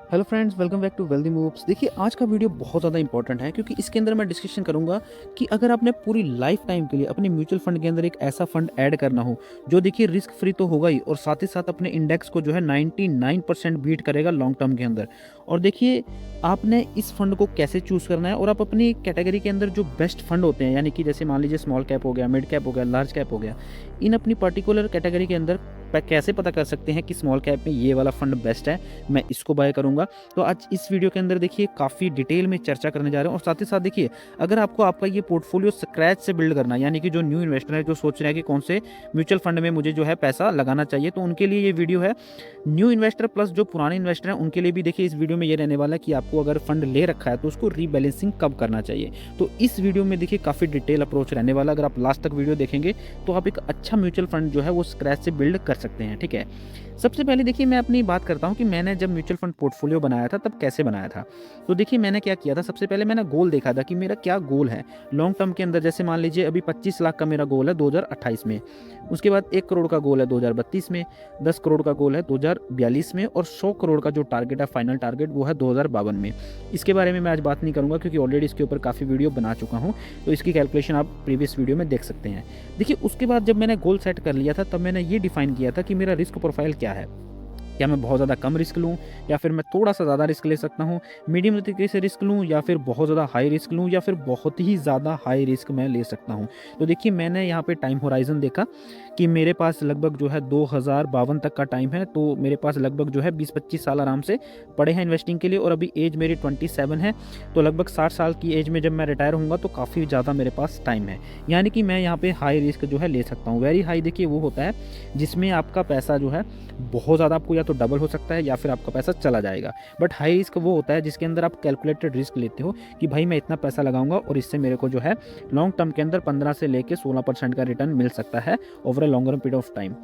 Hello friends, welcome back to Wealthy Moves. देखिए, आज का वीडियो बहुत ज़्यादा इंपॉर्टेंट है क्योंकि इसके अंदर मैं डिस्कशन करूंगा कि अगर आपने पूरी लाइफ टाइम के लिए अपने म्यूचुअल फंड के अंदर एक ऐसा फंड ऐड करना हो जो देखिए रिस्क फ्री तो होगा ही और साथ ही साथ अपने इंडेक्स को जो है 99% बीट करेगा लॉन्ग टर्म के अंदर। और देखिए, आपने इस फंड को कैसे चूज़ करना है और आप अपनी कैटेगरी के अंदर जो बेस्ट फंड होते हैं, यानी कि जैसे मान लीजिए स्मॉल कैप हो गया, मिड कैप हो गया, लार्ज कैप हो गया, इन अपनी पर्टिकुलर कैटेगरी के अंदर कैसे पता कर सकते हैं कि स्मॉल कैप में ये वाला फंड बेस्ट है, मैं इसको बाय करूंगा। तो आज इस वीडियो के अंदर देखिए काफ़ी डिटेल में चर्चा करने जा रहे हैं। और साथ ही साथ देखिए, अगर आपको आपका ये पोर्टफोलियो स्क्रैच से बिल्ड करना है, यानी कि जो न्यू इन्वेस्टर है जो सोच रहे हैं कि कौन से म्यूचुअल फंड में मुझे जो है पैसा लगाना चाहिए, तो उनके लिए ये वीडियो है। न्यू इन्वेस्टर प्लस जो पुराने इन्वेस्टर हैं उनके लिए भी देखिए इस वीडियो में ये रहने वाला है कि आपको अगर फंड ले रखा है तो उसको रीबैलेंसिंग कब करना चाहिए। तो इस वीडियो में देखिए काफ़ी डिटेल अप्रोच रहने वाला। अगर आप लास्ट तक वीडियो देखेंगे तो आप एक अच्छा म्यूचुअल फंड जो है वो स्क्रैच से बिल्ड कर सकते हैं। ठीक है, सबसे पहले देखिए मैं अपनी बात करता हूँ कि मैंने जब म्यूचुअल फंड पोर्टफोलियो बनाया था तब कैसे बनाया था। तो देखिए मैंने क्या किया था, सबसे पहले मैंने गोल देखा था कि मेरा क्या गोल है लॉन्ग टर्म के अंदर। जैसे मान लीजिए अभी 25 लाख का मेरा गोल है 2028 में, उसके बाद 1 करोड़ का गोल है 2032 में, 10 करोड़ का गोल है 2042 में और 100 करोड़ का जो टारगेट है फाइनल टारगेट वो है 2052 में। इसके बारे में मैं आज बात नहीं करूँगा क्योंकि ऑलरेडी इसके ऊपर काफ़ी वीडियो बना चुका हूँ, तो इसकी कैलकुलेशन आप प्रीवियस वीडियो में देख सकते हैं। देखिए उसके बाद जब मैंने गोल सेट कर लिया था तब मैंने ये डिफाइन किया था कि मेरा रिस्क प्रोफाइल क्या है। क्या मैं बहुत ज़्यादा कम रिस्क लूँ या फिर मैं थोड़ा-सा ज़्यादा रिस्क ले सकता हूँ, मीडियम तरीके से रिस्क लूँ या फिर बहुत ज़्यादा हाई रिस्क लूँ या फिर बहुत ही ज़्यादा हाई रिस्क मैं ले सकता हूँ। तो देखिए मैंने यहाँ पे टाइम होराइज़न देखा कि मेरे पास लगभग जो है 2052 तक का टाइम है, तो मेरे पास लगभग जो है 20-25 साल आराम से पड़े हैं इन्वेस्टिंग के लिए और अभी एज मेरी 27 है, तो लगभग 60 साल की एज में जब मैं रिटायर होऊँगा तो काफ़ी ज़्यादा मेरे पास टाइम है। यानी कि मैं यहाँ पे हाई रिस्क जो है ले सकता हूँ। वेरी हाई देखिए वो होता है जिसमें आपका पैसा जो है बहुत ज़्यादा आपको या तो डबल हो सकता है या फिर आपका पैसा चला जाएगा। बट हाई रिस्क वो होता है जिसके अंदर आप कैलकुलेटेड रिस्क लेते हो कि भाई मैं इतना पैसा लगाऊंगा और इससे मेरे को जो है लॉन्ग टर्म के अंदर 15 से लेके 16% का रिटर्न मिल सकता है over a longer period of time.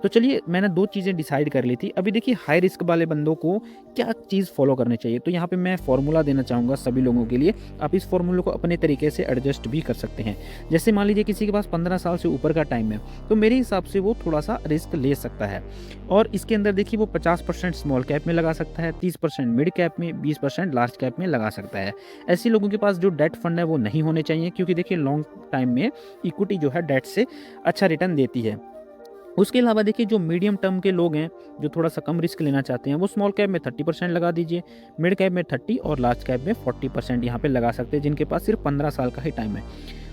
तो चलिए मैंने दो चीज़ें डिसाइड कर ली थी। अभी देखिए हाई रिस्क वाले बंदों को क्या चीज़ फॉलो करनी चाहिए, तो यहाँ पे मैं फॉर्मूला देना चाहूँगा सभी लोगों के लिए। आप इस फॉर्मूले को अपने तरीके से एडजस्ट भी कर सकते हैं। जैसे मान लीजिए किसी के पास 15 साल से ऊपर का टाइम है तो मेरे हिसाब से वो थोड़ा सा रिस्क ले सकता है और इसके अंदर देखिए वो 50% स्मॉल कैप में लगा सकता है, 30% मिड कैप में, 20% लार्ज कैप में लगा सकता है। ऐसे लोगों के पास जो डेट फंड है वो नहीं होने चाहिए क्योंकि देखिए लॉन्ग टाइम में इक्विटी जो है डेट से अच्छा रिटर्न देती है। उसके अलावा देखिए जो मीडियम टर्म के लोग हैं जो थोड़ा सा कम रिस्क लेना चाहते हैं वो स्मॉल कैप में 30% लगा दीजिए, मिड कैप में 30 और लार्ज कैप में 40% यहाँ पे लगा सकते हैं जिनके पास सिर्फ 15 साल का ही टाइम है।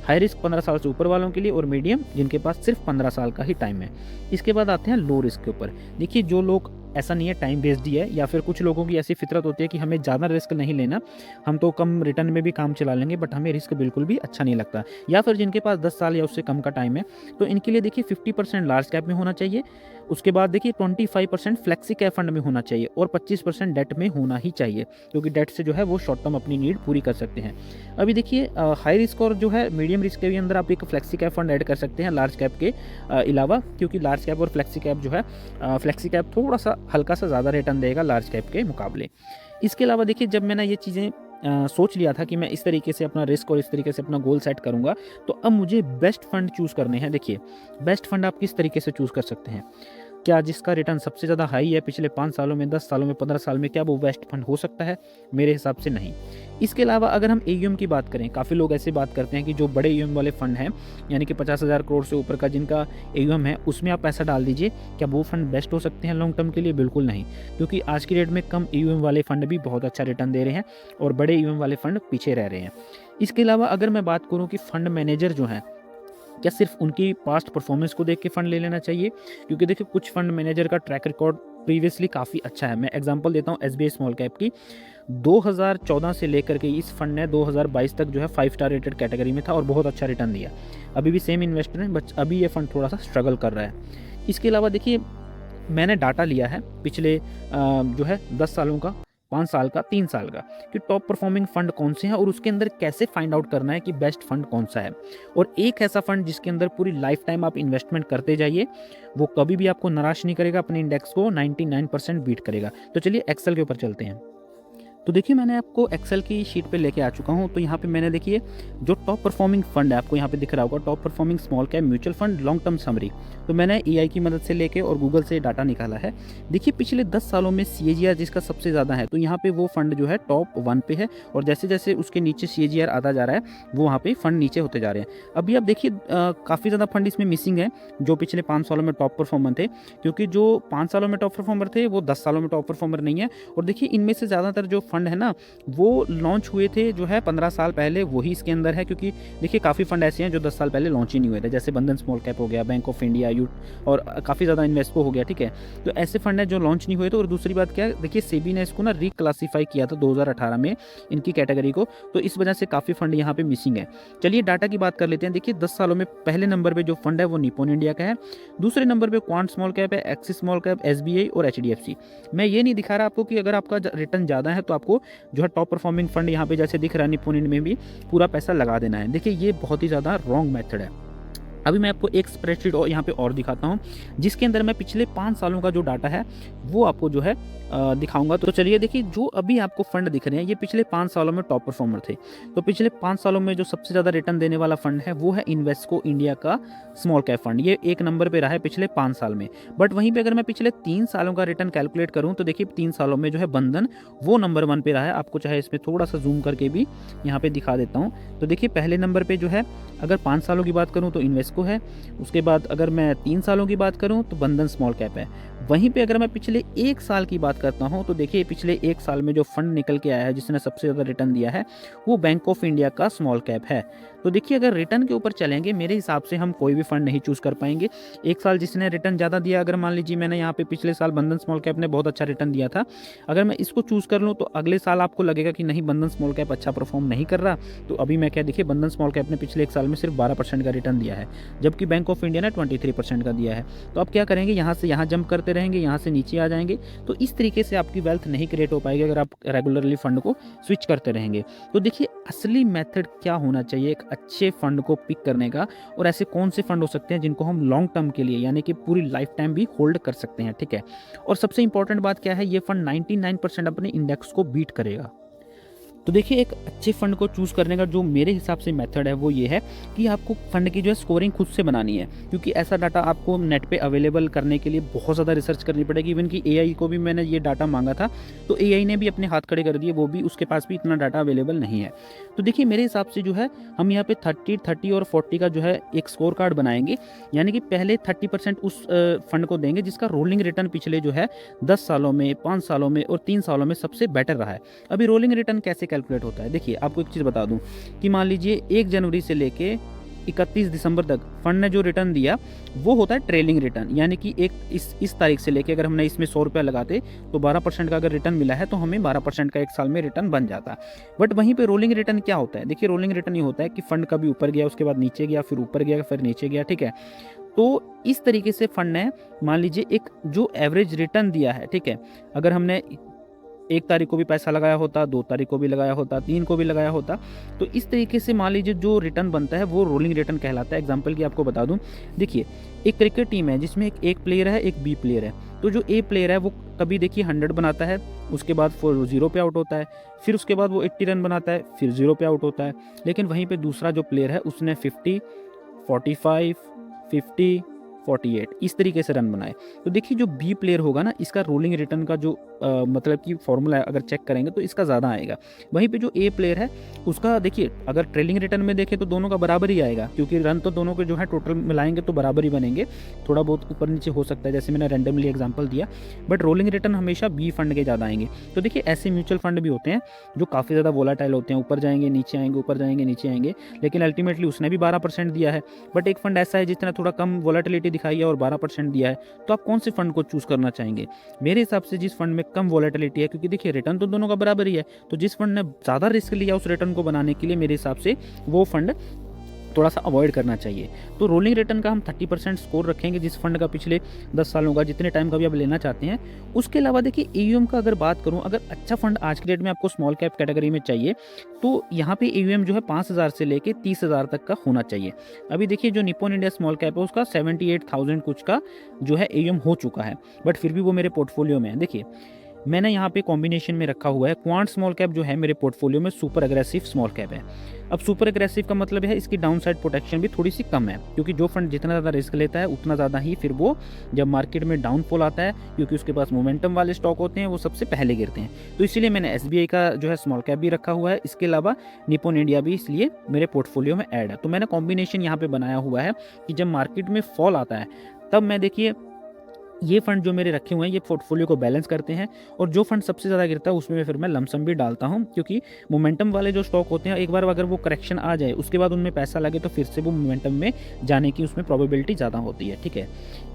हाई रिस्क 15 साल से ऊपर वालों के लिए और मीडियम जिनके पास सिर्फ 15 साल का ही टाइम है। इसके बाद आते हैं लो रिस्क के ऊपर। देखिए जो लोग, ऐसा नहीं है टाइम बेस्ड ही है या फिर कुछ लोगों की ऐसी फितरत होती है कि हमें ज़्यादा रिस्क नहीं लेना, हम तो कम रिटर्न में भी काम चला लेंगे बट हमें रिस्क बिल्कुल भी अच्छा नहीं लगता, या फिर जिनके पास 10 साल या उससे कम का टाइम है, तो इनके लिए देखिए 50% लार्ज कैप में होना चाहिए। उसके बाद देखिए 25% फ्लेक्सी कैप फंड में होना चाहिए और 25% डेट में होना ही चाहिए क्योंकि डेट से जो है वो शॉर्ट टर्म अपनी नीड पूरी कर सकते हैं। अभी देखिए हाई रिस्क और जो है मीडियम रिस्क के भी अंदर आप एक फ्लेक्सी कैप फंड ऐड कर सकते हैं लार्ज कैप के अलावा, क्योंकि लार्ज कैप और फ्लेक्सी कैप जो है फ्लेक्सी कैप थोड़ा सा हल्का सा ज़्यादा रिटर्न देगा लार्ज कैप के मुकाबले। इसके अलावा देखिए जब मैंने ये चीज़ें सोच लिया था कि मैं इस तरीके से अपना रिस्क और इस तरीके से अपना गोल सेट करूंगा, तो अब मुझे बेस्ट फंड चूज़ करने हैं। देखिए बेस्ट फंड आप किस तरीके से चूज़ कर सकते हैं, क्या जिसका रिटर्न सबसे ज़्यादा हाई है पिछले 5 सालों में, 10 सालों में, 15 साल में, क्या वो बेस्ट फंड हो सकता है? मेरे हिसाब से नहीं। इसके अलावा अगर हम एयूएम की बात करें, काफ़ी लोग ऐसे बात करते हैं कि जो बड़े एयूएम वाले फंड हैं, यानी कि 50,000 करोड़ से ऊपर का जिनका एयूएम है उसमें आप पैसा डाल दीजिए, क्या वो फंड बेस्ट हो सकते हैं लॉन्ग टर्म के लिए? बिल्कुल नहीं, क्योंकि आज की डेट में कम एयूएम वाले फंड भी बहुत अच्छा रिटर्न दे रहे हैं और बड़े एयूएम वाले फंड पीछे रह रहे हैं। इसके अलावा अगर मैं बात करूँ कि फंड मैनेजर जो हैं, क्या सिर्फ उनकी पास्ट परफॉर्मेंस को देख के फंड ले लेना चाहिए? क्योंकि देखिए कुछ फंड मैनेजर का ट्रैक रिकॉर्ड प्रीवियसली काफ़ी अच्छा है। मैं एग्जांपल देता हूँ एसबीआई स्मॉल कैप की। 2014 से लेकर के इस फंड ने 2022 तक जो है 5 स्टार रेटेड कैटेगरी में था और बहुत अच्छा रिटर्न दिया। अभी भी सेम इन्वेस्टर है बट अभी ये फंड थोड़ा सा स्ट्रगल कर रहा है। इसके अलावा देखिए मैंने डाटा लिया है पिछले जो है 10 सालों का, 5 साल का, 3 साल का, कि टॉप परफॉर्मिंग फंड कौन से हैं और उसके अंदर कैसे फाइंड आउट करना है कि बेस्ट फंड कौन सा है। और एक ऐसा फंड जिसके अंदर पूरी लाइफ टाइम आप इन्वेस्टमेंट करते जाइए, वो कभी भी आपको निराश नहीं करेगा, अपने इंडेक्स को 99% बीट करेगा। तो चलिए एक्सेल के ऊपर चलते हैं। तो देखिए मैंने आपको एक्सेल की शीट पे लेके आ चुका हूँ। तो यहाँ पे मैंने देखिए जो टॉप परफॉर्मिंग फंड है, आपको यहाँ पे दिख रहा होगा top performing small cap mutual fund long term summary. तो मैंने एआई की मदद से लेके और गूगल से डाटा निकाला है। देखिए पिछले 10 सालों में सीएजीआर जिसका सबसे ज़्यादा है, तो यहाँ पे वो फंड जो है टॉप 1 पे है, और जैसे जैसे उसके नीचे सीएजीआर आता जा रहा है वो वहाँ पे फंड नीचे होते जा रहे हैं। अभी आप देखिए काफ़ी ज़्यादा फंड इसमें मिसिंग है जो पिछले 5 सालों में टॉप परफॉर्मर थे, क्योंकि जो 5 सालों में टॉप परफॉर्मर थे वो 10 सालों में टॉप परफॉर्मर नहीं है। और देखिए इनमें से ज़्यादातर जो फंड है ना वो लॉन्च हुए थे जो है 15 साल पहले, वही इसके अंदर है। क्योंकि देखिए काफ़ी फंड ऐसे हैं जो 10 साल पहले लॉन्च ही नहीं हुए थे, जैसे बंधन स्मॉल कैप हो गया, बैंक ऑफ इंडिया, यू और काफ़ी ज़्यादा इन्वेस्को हो गया, ठीक है। तो ऐसे फंड है जो लॉन्च नहीं हुए थे। और दूसरी बात क्या है, देखिए सेबी ने इसको ना रिक्लासीफाई किया था 2018 में इनकी कैटेगरी को, तो इस वजह से काफ़ी फंड यहाँ पे मिसिंग है। चलिए डाटा की बात कर लेते हैं। देखिए 10 सालों में पहले नंबर पे जो फंड है वो निप्पॉन इंडिया का है, दूसरे नंबर पे क्वांट स्मॉल कैप है, एक्सिस स्मॉल कैप, एसबीआई और एचडीएफसी। मैं ये नहीं दिखा रहा आपको कि अगर आपका रिटर्न ज़्यादा है तो आपको जो है टॉप परफॉर्मिंग फंड यहाँ पे जैसे दिख रहा है निप्पॉन इंडिया में भी पूरा पैसा लगा देना है। देखिए ये बहुत ही ज़्यादा रॉन्ग मेथड है। अभी मैं आपको एक स्प्रेडशीट और यहाँ पे और दिखाता हूँ जिसके अंदर मैं पिछले 5 सालों का जो डाटा है वो आपको जो है दिखाऊंगा। तो चलिए देखिए जो अभी आपको फंड दिख रहे हैं ये पिछले 5 सालों में टॉप परफॉर्मर थे। तो पिछले 5 सालों में जो सबसे ज़्यादा रिटर्न देने वाला फंड है वो है इन्वेस्को इंडिया का स्मॉल कैप फंड, ये 1 नंबर पर रहा है पिछले 5 साल में। बट वहीं पर अगर मैं पिछले 3 सालों का रिटर्न कैलकुलेट करूँ तो देखिए 3 सालों में जो है बंधन वो नंबर 1 पे रहा है। आपको चाहे इसमें थोड़ा सा जूम करके भी यहाँ पे दिखा देता हूँ। तो देखिए पहले नंबर पर जो है अगर 5 सालों की बात करूँ तो इन्वेस्को है, उसके बाद अगर मैं 3 सालों की बात करूं तो बंधन स्मॉल कैप है। वहीं पे अगर मैं पिछले 1 साल की बात करता हूं तो देखिए पिछले 1 साल में जो फंड निकल के आया है जिसने सबसे ज़्यादा रिटर्न दिया है वो बैंक ऑफ इंडिया का स्मॉल कैप है। तो देखिए अगर रिटर्न के ऊपर चलेंगे मेरे हिसाब से हम कोई भी फंड नहीं चूज़ कर पाएंगे। 1 साल जिसने रिटर्न ज़्यादा दिया, अगर मान लीजिए मैंने यहाँ पे पिछले साल बंधन स्मॉल कैप ने बहुत अच्छा रिटर्न दिया था, अगर मैं इसको चूज़ कर लूँ तो अगले साल आपको लगेगा कि नहीं बंधन स्मॉल कैप अच्छा परफॉर्म नहीं कर रहा। तो अभी मैं क्या देखिए बंधन स्मॉल कैप ने पिछले 1 साल में सिर्फ 12% का रिटर्न दिया है, जबकि बैंक ऑफ इंडिया ने 23% का दिया है। तो आप क्या करेंगे, यहाँ से यहाँ जंप करते रहेंगे, यहाँ से नीचे आ जाएंगे। तो इस तरीके से आपकी वेल्थ नहीं क्रिएट हो पाएगी अगर आप रेगुलरली फंड को स्विच करते रहेंगे। तो देखिए असली मेथड क्या होना चाहिए एक अच्छे फंड को पिक करने का, और ऐसे कौन से फंड हो सकते हैं जिनको हम लॉन्ग टर्म के लिए यानी कि पूरी लाइफ टाइम भी होल्ड कर सकते हैं, ठीक है। और सबसे इंपॉर्टेंट बात क्या है, ये फंड 99% अपने इंडेक्स को बीट करेगा। तो देखिए एक अच्छे फंड को चूज़ करने का जो मेरे हिसाब से मेथड है वो ये है कि आपको फंड की जो है स्कोरिंग खुद से बनानी है, क्योंकि ऐसा डाटा आपको नेट पे अवेलेबल करने के लिए बहुत ज़्यादा रिसर्च करनी पड़ेगी। इवन कि एआई को भी मैंने ये डाटा मांगा था तो एआई ने भी अपने हाथ खड़े कर दिए, वो भी उसके पास भी इतना डाटा अवेलेबल नहीं है। तो देखिए मेरे हिसाब से जो है हम यहाँ पे 30 और 40 का जो है एक स्कोर कार्ड बनाएंगे, यानी कि पहले 30% उस फंड को देंगे जिसका रोलिंग रिटर्न पिछले जो है 10 सालों में, 5 सालों में और 3 सालों में सबसे बेटर रहा है। अभी रोलिंग रिटर्न कैसे कैलकुलेट होता है, देखिए आपको एक चीज़ बता दूं कि मान लीजिए 1 जनवरी से लेके 31 दिसंबर तक फंड ने जो रिटर्न दिया वो होता है ट्रेलिंग रिटर्न, यानी कि एक इस तारीख से लेके अगर हमने इसमें 100 रुपया लगाते तो 12% का अगर रिटर्न मिला है तो हमें 12% का 1 साल में रिटर्न बन जाता। बट वहीं पे रोलिंग रिटर्न क्या होता है, देखिए रोलिंग रिटर्न ये होता है कि फंड कभी ऊपर गया, उसके बाद नीचे गया, फिर ऊपर गया, फिर नीचे गया, ठीक है। तो इस तरीके से फंड ने मान लीजिए एक जो एवरेज रिटर्न दिया है, ठीक है, अगर हमने 1 तारीख को भी पैसा लगाया होता, 2 तारीख को भी लगाया होता, 3 को भी लगाया होता, तो इस तरीके से मान लीजिए जो रिटर्न बनता है वो रोलिंग रिटर्न कहलाता है। एग्जांपल की आपको बता दूं, देखिए एक क्रिकेट टीम है जिसमें एक प्लेयर है, एक बी प्लेयर है। तो जो ए प्लेयर है वो कभी देखिए 100 बनाता है, उसके बाद 0 पे आउट होता है, फिर उसके बाद वो 80 रन बनाता है, फिर 0 पे आउट होता है। लेकिन वहीं पर दूसरा जो प्लेयर है उसने 50, 45, 50, 48 इस तरीके से रन बनाए। तो देखिए जो बी प्लेयर होगा ना, इसका रोलिंग रिटर्न का जो मतलब कि फॉर्मूला अगर चेक करेंगे तो इसका ज़्यादा आएगा। वहीं पे जो ए प्लेयर है उसका देखिए अगर ट्रेलिंग रिटर्न में देखें तो दोनों का बराबर ही आएगा, क्योंकि रन तो दोनों के जो है टोटल मिलाएंगे तो बराबर ही बनेंगे, थोड़ा बहुत ऊपर नीचे हो सकता है जैसे मैंने रैंडमली एग्जाम्पल दिया, बट रोलिंग रिटर्न हमेशा बी फंड के ज़्यादा आएंगे। तो देखिए ऐसे म्यूचुअल फंड भी होते हैं जो काफ़ी ज़्यादा वोलाटाइल होते हैं, ऊपर जाएंगे नीचे आएंगे, ऊपर जाएंगे नीचे आएंगे, लेकिन अल्टीमेटली उसने भी 12% दिया है। बट एक फंड ऐसा है जिसने थोड़ा कम वोलाटिलिटी दिखाई है और 12% दिया है। तो आप कौन से फंड को चूज़ करना चाहेंगे? मेरे हिसाब से जिस फंड में कम वोलेटिलिटी है, क्योंकि देखिए रिटर्न तो दोनों का बराबर ही है, तो जिस फंड ने ज़्यादा रिस्क लिया उस रिटर्न को बनाने के लिए मेरे हिसाब से वो फंड थोड़ा सा अवॉइड करना चाहिए। तो रोलिंग रिटर्न का हम 30% स्कोर रखेंगे जिस फंड का पिछले 10 सालों का, जितने टाइम का भी आप लेना चाहते हैं। उसके अलावा देखिए एयूएम का अगर बात करूं, अगर अच्छा फंड आज के डेट में आपको स्मॉल कैप कैटेगरी में चाहिए तो यहाँ पे एयूएम जो है 5,000 से लेके 30,000 तक का होना चाहिए। अभी देखिए जो निप्पॉन इंडिया स्मॉल कैप है उसका 78,000 कुछ का जो है एयूएम हो चुका है, बट फिर भी वो मेरे पोर्टफोलियो में है। देखिए मैंने यहाँ पे कॉम्बिनेशन में रखा हुआ है क्वांट स्मॉल कैप जो है मेरे पोर्टफोलियो में सुपर एग्रेसिव स्मॉल कैप है। अब सुपर एग्रेसिव का मतलब है इसकी डाउन साइड प्रोटेक्शन भी थोड़ी सी कम है, क्योंकि जो फंड जितना ज़्यादा रिस्क लेता है उतना ज़्यादा ही फिर वो जब मार्केट में डाउनफॉल आता है, क्योंकि उसके पास मोमेंटम वाले स्टॉक होते हैं, वो सबसे पहले गिरते हैं। तो इसीलिए मैंने SBI का जो है स्मॉल कैप भी रखा हुआ है, इसके अलावा निप्पॉन इंडिया भी इसलिए मेरे पोर्टफोलियो में ऐड है। तो मैंने कॉम्बिनेशन यहाँ पे बनाया हुआ है कि जब मार्केट में फॉल आता है तब मैं देखिए ये फंड जो मेरे रखे हुए हैं ये पोर्टफोलियो को बैलेंस करते हैं, और जो फंड सबसे ज़्यादा गिरता है उसमें फिर मैं लमसम भी डालता हूं, क्योंकि मोमेंटम वाले जो स्टॉक होते हैं एक बार अगर वो करेक्शन आ जाए उसके बाद उनमें पैसा लगे तो फिर से वो मोमेंटम में जाने की उसमें प्रोबेबिलिटी ज़्यादा होती है। ठीक है,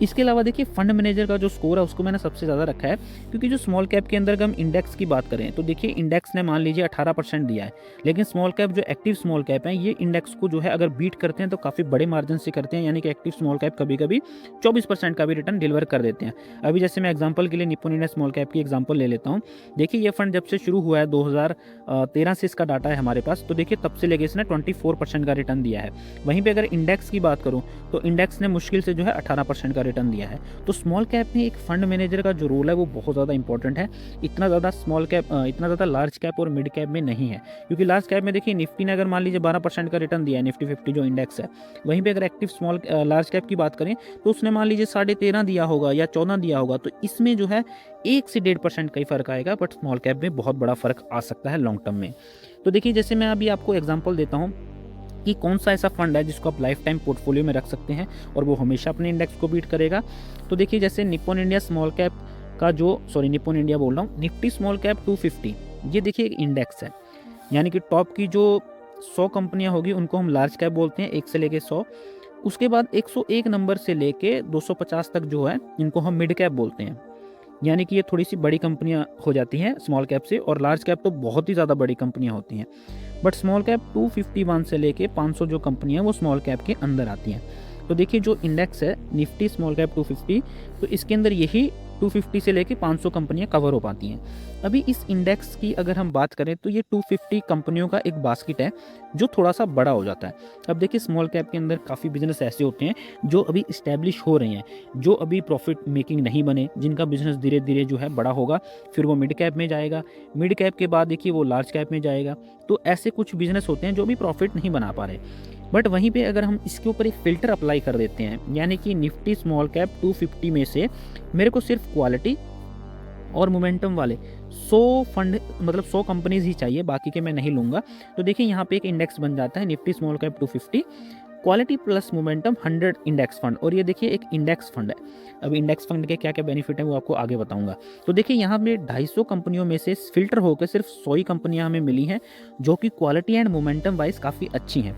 इसके अलावा देखिए फंड मैनेजर का जो स्कोर है उसको मैंने सबसे ज़्यादा रखा है, क्योंकि जो स्मॉल कैप के अंदर हम इंडेक्स की बात करें तो देखिए इंडेक्स ने मान लीजिए 18% दिया है, लेकिन स्मॉल कैप जो एक्टिव स्मॉल कैप है ये इंडेक्स को जो है अगर बीट करते हैं तो काफ़ी बड़े मार्जिन से करते हैं, यानी कि एक्टिव स्मॉल कैप कभी कभी 24% का भी रिटर्न डिलीवर कर देते हैं। अभी जैसे मैं एग्जांपल के लिए निप्पॉन इंडिया स्मॉल कैप की एग्जांपल ले लेता हूं। देखिए ये फंड जब से शुरू हुआ है 2013 से इसका डाटा है हमारे पास, तो देखिए तब से लेके इसने 24% का रिटर्न दिया है। वहीं पे अगर इंडेक्स की बात करूं तो इंडेक्स ने मुश्किल से जो है 18% का रिटर्न दिया है। तो स्मॉल कैप में एक फंड मैनेजर का जो रोल है वो बहुत ज़्यादा इंपॉर्टेंट है। इतना ज़्यादा लार्ज कैप और मिड कैप में नहीं है, क्योंकि लार्ज कैप में देखिए निफ्टी ने अगर मान लीजिए 12% का रिटर्न दिया है, निफ्टी 50 जो इंडेक्स है। वहीं पर अगर एक्टिव लार्ज कैप की बात करें तो उसने मान लीजिए 13.5 दिया होगा या 14 दिया होगा, तो इसमें जो है 1 से 1.5% का ही फर्क आएगा, बट स्मॉल कैप में बहुत बड़ा फर्क आ सकता है लॉन्ग टर्म में। तो देखिए जैसे मैं अभी आपको एग्जांपल देता हूं कि कौन सा ऐसा फंड है जिसको आप लाइफ टाइम पोर्टफोलियो में रख सकते हैं और वो हमेशा अपने इंडेक्स को बीट करेगा। तो देखिए जैसे निप्पॉन इंडिया स्मॉल कैप का निप्पॉन इंडिया बोल रहा हूँ, निफ्टी स्मॉल कैप 250, ये देखिए एक इंडेक्स है, यानी कि टॉप की जो 100 कंपनियां होगी उनको हम लार्ज कैप बोलते हैं, 1 से लेके 100। उसके बाद 101 नंबर से लेके 250 तक जो है इनको हम मिड कैप बोलते हैं, यानी कि ये थोड़ी सी बड़ी कंपनियां हो जाती हैं स्मॉल कैप से, और लार्ज कैप तो बहुत ही ज़्यादा बड़ी कंपनियां होती हैं। बट स्मॉल कैप 251 से लेके 500 जो कंपनियां हैं वो स्मॉल कैप के अंदर आती हैं। तो देखिए जो इंडेक्स है निफ्टी स्मॉल कैप 250, तो इसके अंदर यही 250 से लेके 500 कंपनियां कवर हो पाती हैं। अभी इस इंडेक्स की अगर हम बात करें तो ये 250 कंपनियों का एक बास्केट है जो थोड़ा सा बड़ा हो जाता है। अब देखिए स्मॉल कैप के अंदर काफ़ी बिजनेस ऐसे होते हैं जो अभी इस्टेब्लिश हो रहे हैं, जो अभी प्रॉफिट मेकिंग नहीं बने, जिनका बिजनेस धीरे धीरे जो है बड़ा होगा, फिर वो मिड कैप में जाएगा, मिड कैप के बाद देखिए वो लार्ज कैप में जाएगा। तो ऐसे कुछ बिजनेस होते हैं जो अभी प्रॉफिट नहीं बना पा रहे। बट वहीं पे अगर हम इसके ऊपर एक फ़िल्टर अप्लाई कर देते हैं, यानी कि निफ्टी स्मॉल कैप 250 में से मेरे को सिर्फ क्वालिटी और मोमेंटम वाले 100 कंपनीज ही चाहिए, बाकी के मैं नहीं लूँगा। तो देखिए यहाँ पे एक इंडेक्स बन जाता है Nifty small cap 250 quality plus momentum 100 index fund, और ये देखिए एक इंडेक्स फंड है। अब इंडेक्स फंड के क्या क्या बेनिफिट है वो आपको आगे बताऊंगा। तो देखिए यहाँ पे 250 कंपनियों में से फिल्टर होकर सिर्फ 100 ही कंपनियाँ हमें मिली हैं जो कि क्वालिटी एंड मोमेंटम वाइज काफ़ी अच्छी हैं।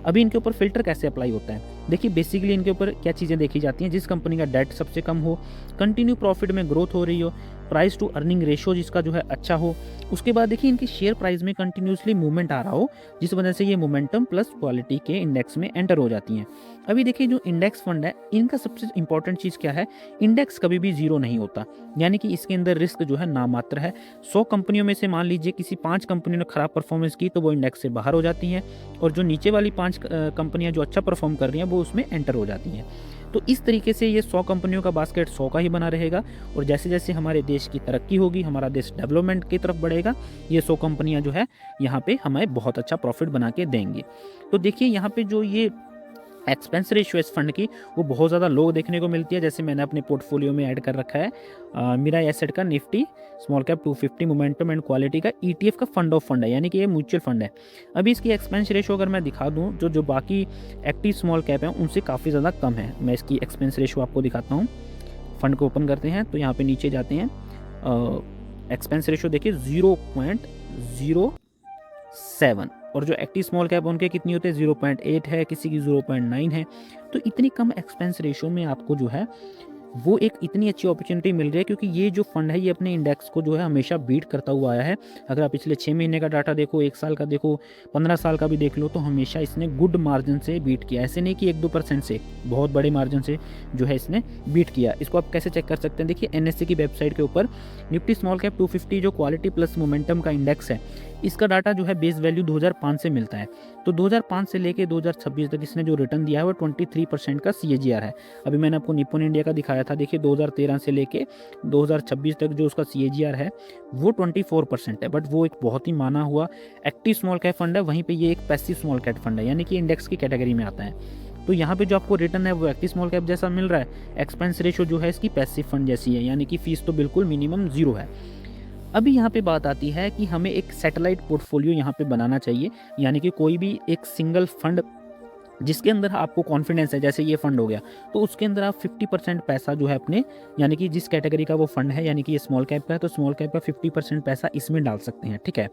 अभी इनके ऊपर फिल्टर कैसे अप्लाई होता है, देखिए बेसिकली इनके ऊपर क्या चीज़ें देखी जाती हैं, जिस कंपनी का डेट सबसे कम हो, कंटिन्यू प्रॉफिट में ग्रोथ हो रही हो, प्राइस टू अर्निंग रेशियो जिसका जो है अच्छा हो, उसके बाद देखिए इनकी शेयर प्राइस में कंटिन्यूसली मूवमेंट आ रहा हो, जिस वजह से ये मोमेंटम प्लस क्वालिटी के इंडेक्स में एंटर हो जाती हैं। अभी देखिए जो इंडेक्स फंड है इनका सबसे इंपॉर्टेंट चीज़ क्या है, इंडेक्स कभी भी जीरो नहीं होता, यानी कि इसके अंदर रिस्क जो है नामात्र है। 100 कंपनियों में से मान लीजिए किसी 5 कंपनियों ने खराब परफॉर्मेंस की तो वो इंडेक्स से बाहर हो जाती हैं, और जो नीचे वाली 5 कंपनियां जो अच्छा परफॉर्म कर रही हैं वो उसमें एंटर हो जाती हैं। तो इस तरीके से ये 100 कंपनियों का बास्केट 100 का ही बना रहेगा, और जैसे जैसे हमारे देश की तरक्की होगी, हमारा देश डेवलपमेंट की तरफ बढ़ेगा, ये 100 कंपनियां जो है यहाँ पे हमें बहुत अच्छा प्रॉफिट बना के देंगी। तो देखिए यहाँ पे जो ये एक्सपेंस रेशियो इस फंड की वो बहुत ज़्यादा लो देखने को मिलती है, जैसे मैंने अपने पोर्टफोलियो में ऐड कर रखा है मेरा एसेट का Nifty small cap 250 momentum and quality का ETF का फंड ऑफ फंड है, यानी कि ये म्यूचुअल फंड है। अभी इसकी एक्सपेंस रेशियो अगर मैं दिखा दूँ जो बाकी एक्टिव स्मॉल कैप हैं उनसे काफ़ी ज़्यादा कम है। मैं इसकी एक्सपेंस रेशियो आपको दिखाता हूँ। फंड को ओपन करते हैं तो यहाँ पर नीचे जाते हैं, एक्सपेंस रेशियो देखिए 0.07, और जो एक्टिव स्मॉल कैप उनके कितनी होते हैं 0.8 है, किसी की 0.9 है। तो इतनी कम एक्सपेंस रेशियो में आपको जो है वो एक इतनी अच्छी अपॉर्चुनिटी मिल रही है, क्योंकि ये जो फंड है ये अपने इंडेक्स को जो है हमेशा बीट करता हुआ आया है। अगर आप पिछले 6 महीने का डाटा देखो, 1 साल का देखो, 15 साल का भी देख लो, तो हमेशा इसने गुड मार्जिन से बीट किया। ऐसे नहीं कि 1-2% से, बहुत बड़े मार्जिन से जो है इसने बीट किया। इसको आप कैसे चेक कर सकते हैं, देखिए NSE की वेबसाइट के ऊपर निफ्टी स्मॉल कैप 250 जो क्वालिटी प्लस मोमेंटम का इंडेक्स है, इसका डाटा जो है बेस वैल्यू 2005 से मिलता है। तो 2005 से लेके 2026 तक इसने जो रिटर्न दिया है वो 23% का CAGR है। अभी मैंने आपको निप्पॉन इंडिया का दिखाया बताया था, देखिए 2013 से लेके 2026 तक जो उसका CAGR है वो 24% है, बट वो एक बहुत ही माना हुआ एक्टिव स्मॉल कैप फंड है। वहीं पे ये एक पैसिव स्मॉल कैप फंड है, यानी कि इंडेक्स की कैटेगरी में आता है। तो यहाँ पे जो आपको रिटर्न है वो एक्टिव स्मॉल कैप जैसा मिल रहा है, एक्सपेंस रेशो जो है इसकी पैसिव फंड जैसी है, यानी कि फीस तो बिल्कुल मिनिमम 0 है। अभी यहाँ पे बात आती है कि हमें एक सैटेलाइट पोर्टफोलियो यहाँ पे बनाना चाहिए, यानी कि कोई भी एक सिंगल फंड जिसके अंदर आपको कॉन्फिडेंस है, जैसे ये फंड हो गया, तो उसके अंदर आप 50% पैसा जो है अपने, यानी कि जिस कैटेगरी का वो फंड है, यानी कि ये स्मॉल कैप का है तो स्मॉल कैप का 50% पैसा इसमें डाल सकते हैं, ठीक है।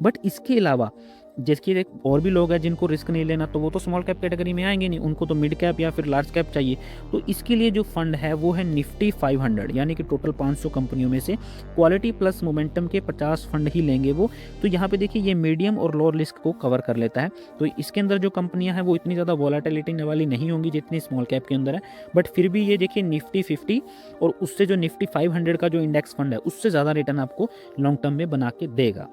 बट इसके अलावा जिसकी एक और भी लोग हैं जिनको रिस्क नहीं लेना, तो वो तो स्मॉल कैप कैटेगरी में आएंगे नहीं, उनको तो मिड कैप या फिर लार्ज कैप चाहिए। तो इसके लिए जो फंड है वो है निफ्टी 500, यानी कि टोटल 500 कंपनियों में से क्वालिटी प्लस मोमेंटम के 50 फंड ही लेंगे वो। तो यहाँ पे देखिए ये मीडियम और लो रिस्क को कवर कर लेता है। तो इसके अंदर जो कंपनियां हैं वो इतनी ज़्यादा वॉलेटिलिटी वाली नहीं होंगी जितनी स्मॉल कैप के अंदर है, बट फिर भी ये देखिए निफ्टी 50 और उससे जो निफ्टी 500 का जो इंडेक्स फंड है उससे ज़्यादा रिटर्न आपको लॉन्ग टर्म में बना के देगा,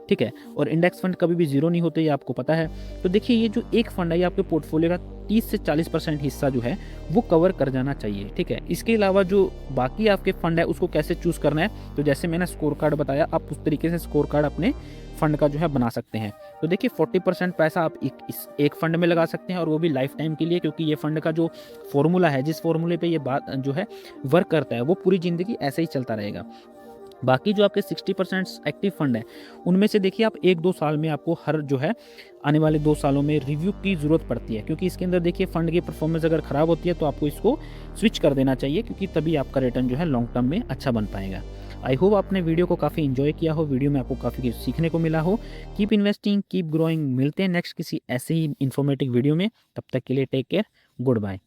ठीक है। और इंडेक्स फंड कभी भी 0 नहीं होते, ये आपको पता है। तो देखिए ये जो एक फंड है ये आपके पोर्टफोलियो का 30 से 40% हिस्सा जो है वो कवर कर जाना चाहिए, ठीक है। इसके अलावा जो बाकी आपके फंड है उसको कैसे चूज़ करना है, तो जैसे मैंने स्कोर कार्ड बताया, आप उस तरीके से स्कोर कार्ड अपने फंड का जो है बना सकते हैं। तो देखिए 40% पैसा आप इस एक फंड में लगा सकते हैं, और वो भी लाइफ टाइम के लिए, क्योंकि ये फंड का जो फॉर्मूला है, जिस फॉर्मूले पे ये बात जो है वर्क करता है, वो पूरी ज़िंदगी ऐसे ही चलता रहेगा। बाकी जो आपके 60% एक्टिव फंड है उनमें से देखिए आप 1-2 साल में आपको हर जो है आने वाले 2 सालों में रिव्यू की ज़रूरत पड़ती है, क्योंकि इसके अंदर देखिए फंड की परफॉर्मेंस अगर ख़राब होती है तो आपको इसको स्विच कर देना चाहिए, क्योंकि तभी आपका रिटर्न जो है लॉन्ग टर्म में अच्छा बन पाएगा। आई होप आपने वीडियो को काफ़ी इन्जॉय किया हो, वीडियो में आपको काफ़ी कुछ सीखने को मिला हो। Keep investing, keep growing. मिलते हैं नेक्स्ट किसी ऐसे ही इन्फॉर्मेटिव वीडियो में, तब तक के लिए टेक केयर, गुड बाय।